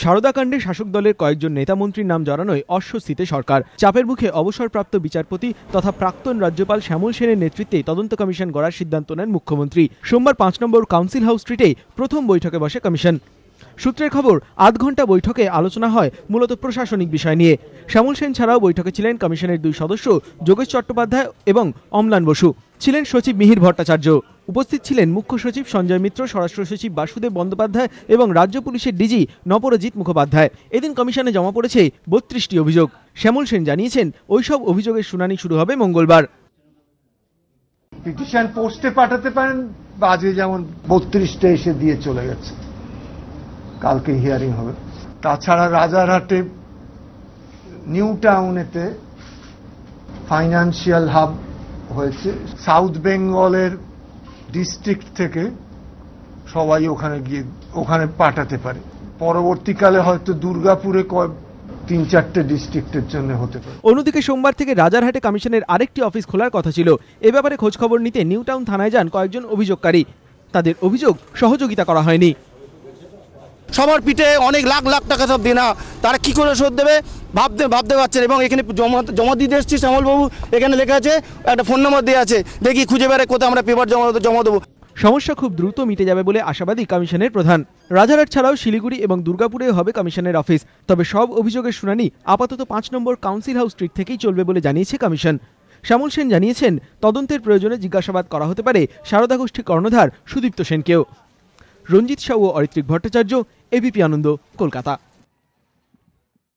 সারদাকাণ্ডে শাসক দলের কয়েকজন নেতামন্ত্রীর নাম জড়ানোয় অস্বস্তিতে সরকার। চাপের মুখে অবসরপ্রাপ্ত বিচারপতি তথা প্রাক্তন রাজ্যপাল শ্যামল সেনের নেতৃত্বে তদন্ত কমিশন গড়ার সিদ্ধান্ত নেন মুখ্যমন্ত্রী। সোমবার ৫ নম্বর কাউন্সিল হাউস স্ট্রিটে প্রথম বৈঠকে বসে কমিশন। সূত্রের খবর, আধ ঘন্টা বৈঠকে আলোচনা হয় মূলত প্রশাসনিক বিষয় নিয়ে। শ্যামল সেন ছাড়াও বৈঠকে ছিলেন কমিশনের 2 সদস্য যোগেশ চট্টোপাধ্যায় এবং অম্লান বসু, ছিলেন সচিব মিহির ভট্টাচার্য। উপস্থিত ছিলেন মুখ্য সচিব সঞ্জয় মিত্র, স্বরাষ্ট্র সচিব বাসুদেব বন্দ্যোপাধ্যায় এবং রাজ্য পুলিশের ডিজি নপরজিৎ মুখোপাধ্যায়। এদিন কমিশনে জমা পড়েছে 32টি অভিযোগ। শ্যামল সেন জানিয়েছেন, ওইসব অভিযোগের শুনানি শুরু হবে মঙ্গলবার। পিটিশন পোস্টে পাঠাতে পারেন, বা আজকে যেমন 32টা এসে দিয়ে চলে গেছে, কালকে হিয়ারিং হবে। তাছাড়া রাজারহাটে নিউ টাউনেতে ফাইন্যান্সিয়াল হাব হয়েছে, সাউথ বেঙ্গলের ডিস্ট্রিক্ট থেকে সবাই ওখানে পাঠাতে পারে। পরবর্তীকালে হয়তো দুর্গাপুরে 3-4টে ডিস্ট্রিক্টের জন্য হতে পারে। অন্যদিকে সোমবার থেকে রাজারহাটে কমিশনের আরেকটি অফিস খোলার কথা ছিল। এ ব্যাপারে খোঁজখবর নিতে নিউ টাউন থানায় যান কয়েকজন অভিযোগকারী। তাদের অভিযোগ, সহযোগিতা করা হয়নি। সবার পিঠে অনেক লাখ লাখ টাকা সব দেনা, তারা কি করে শোধ দেবে ভাবতে পারছেন। এবং এখানে জমা দিতে এসেছি, শ্যামলবাবু এখানে লেখা আছে, একটা ফোন নম্বর দেওয়া আছে, দেখি খুঁজে বেড়ে কোথায় আমরা পেপার জমা দেবো। সমস্যা খুব দ্রুত মিটে যাবে বলে আশাবাদী কমিশনের প্রধান। রাজারহাট ছাড়াও শিলিগুড়ি এবং দুর্গাপুরে হবে কমিশনের অফিস। তবে সব অভিযোগের শুনানি আপাতত ৫ নম্বর কাউন্সিল হাউস স্ট্রিট থেকেই চলবে বলে জানিয়েছে কমিশন। শ্যামল সেন জানিয়েছেন, তদন্তের প্রয়োজনে জিজ্ঞাসাবাদ করা হতে পারে সারদা গোষ্ঠী কর্ণধার সুদীপ্ত সেনকেও। রঞ্জিত সাউ ও অরিত্রিক ভট্টাচার্য, এবিপি আনন্দ, কলকাতা।